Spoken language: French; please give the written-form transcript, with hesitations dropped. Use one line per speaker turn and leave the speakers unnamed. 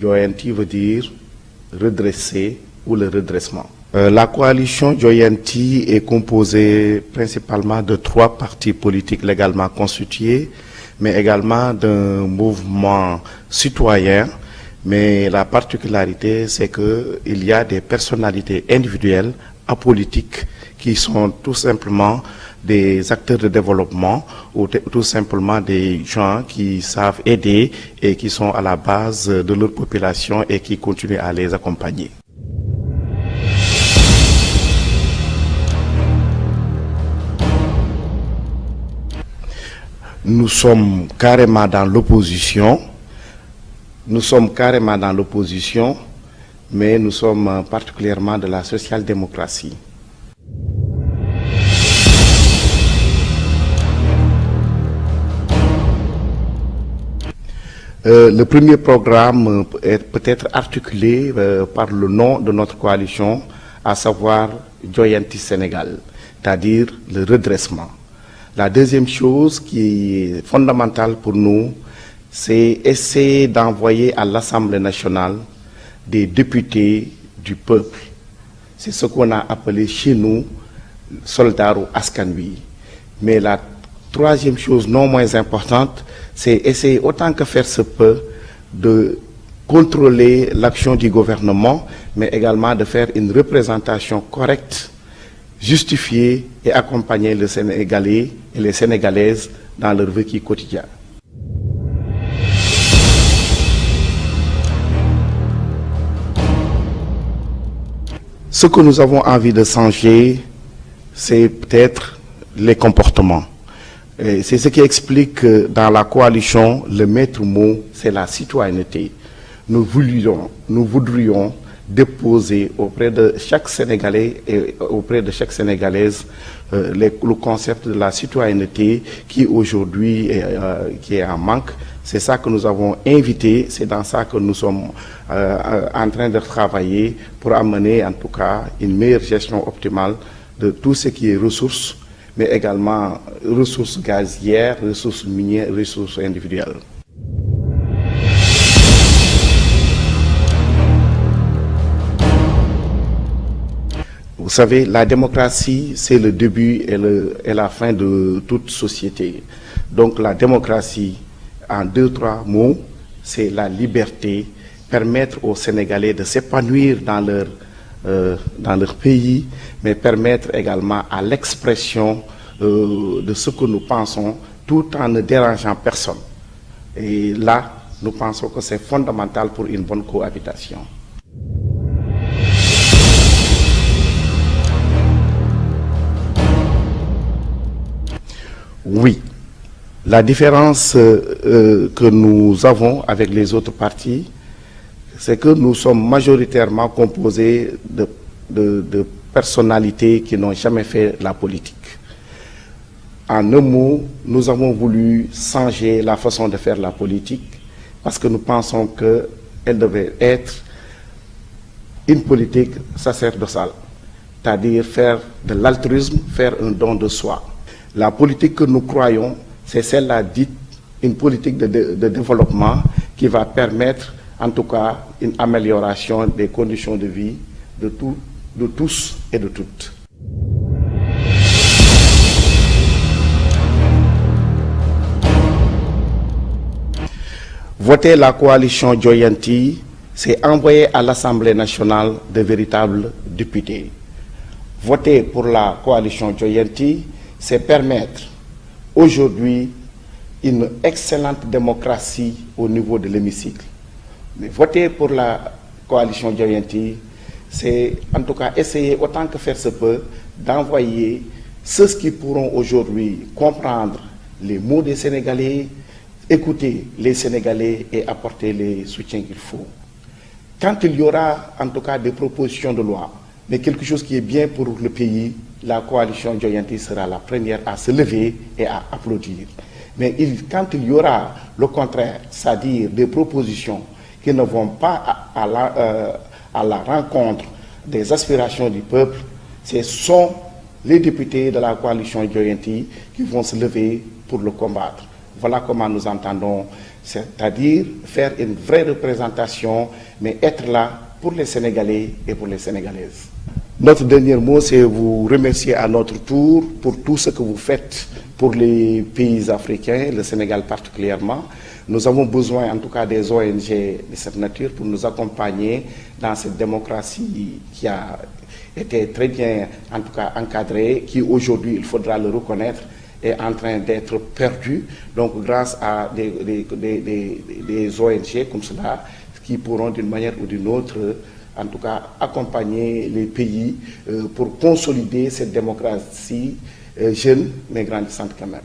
Joyanti veut dire redresser ou le redressement. La coalition Joyanti est composée principalement de 3 partis politiques légalement constitués, mais également d'un mouvement citoyen. Mais la particularité, c'est qu'il y a des personnalités individuelles, apolitiques, qui sont tout simplement des acteurs de développement ou tout simplement des gens qui savent aider et qui sont à la base de leur population et qui continuent à les accompagner. Nous sommes carrément dans l'opposition. Mais nous sommes particulièrement de la social-démocratie. Le premier programme peut être articulé par le nom de notre coalition, à savoir Joyanti Sénégal, c'est-à-dire le redressement. La deuxième chose qui est fondamentale pour nous, c'est essayer d'envoyer à l'Assemblée nationale des députés du peuple. C'est ce qu'on a appelé chez nous soldats ou askanwi. Mais la troisième chose non moins importante, c'est essayer autant que faire se peut de contrôler l'action du gouvernement, mais également de faire une représentation correcte, justifier et accompagner les Sénégalais et les Sénégalaises dans leur vécu quotidien. Ce que nous avons envie de changer, c'est peut-être les comportements. C'est ce qui explique que dans la coalition, le maître mot, c'est la citoyenneté. Nous voudrions déposer auprès de chaque Sénégalais et auprès de chaque Sénégalaise le concept de la citoyenneté qui aujourd'hui qui est en manque. C'est ça que nous avons invité, c'est dans ça que nous sommes en train de travailler pour amener en tout cas une meilleure gestion optimale de tout ce qui est ressources, mais également ressources gazières, ressources minières, ressources individuelles. Vous savez, la démocratie, c'est le début et la fin de toute société. Donc la démocratie, en 2-3 mots, c'est la liberté, permettre aux Sénégalais de s'épanouir dans leur pays, mais permettre également à l'expression de ce que nous pensons, tout en ne dérangeant personne. Et là, nous pensons que c'est fondamental pour une bonne cohabitation. Oui, la différence que nous avons avec les autres partis, c'est que nous sommes majoritairement composés de personnalités qui n'ont jamais fait la politique. En un mot, nous avons voulu changer la façon de faire la politique parce que nous pensons qu'elle devait être une politique sacerdotale, c'est-à-dire faire de l'altruisme, faire un don de soi. La politique que nous croyons, c'est celle-là dite une politique de développement qui va permettre en tout cas une amélioration des conditions de vie de tous et de toutes. Voter la coalition Joyanti, c'est envoyer à l'Assemblée nationale de véritables députés. Voter pour la coalition Joyanti, c'est permettre aujourd'hui une excellente démocratie au niveau de l'hémicycle. Mais voter pour la coalition Joyanti, c'est en tout cas essayer autant que faire se peut d'envoyer ceux qui pourront aujourd'hui comprendre les mots des Sénégalais, écouter les Sénégalais et apporter les soutiens qu'il faut. Quand il y aura en tout cas des propositions de loi, mais quelque chose qui est bien pour le pays, la coalition Joyanti sera la première à se lever et à applaudir. Mais quand il y aura le contraire, c'est-à-dire des propositions qui ne vont pas à la rencontre des aspirations du peuple, ce sont les députés de la coalition Joyanti qui vont se lever pour le combattre. Voilà comment nous entendons, c'est-à-dire faire une vraie représentation, mais être là pour les Sénégalais et pour les Sénégalaises. Notre dernier mot, c'est vous remercier à notre tour pour tout ce que vous faites pour les pays africains, le Sénégal particulièrement. Nous avons besoin en tout cas des ONG de cette nature pour nous accompagner dans cette démocratie qui a été très bien en tout cas encadrée, qui aujourd'hui, il faudra le reconnaître, est en train d'être perdue. Donc grâce à des ONG comme cela, qui pourront d'une manière ou d'une autre en tout cas accompagner les pays pour consolider cette démocratie jeune mais grandissante quand même.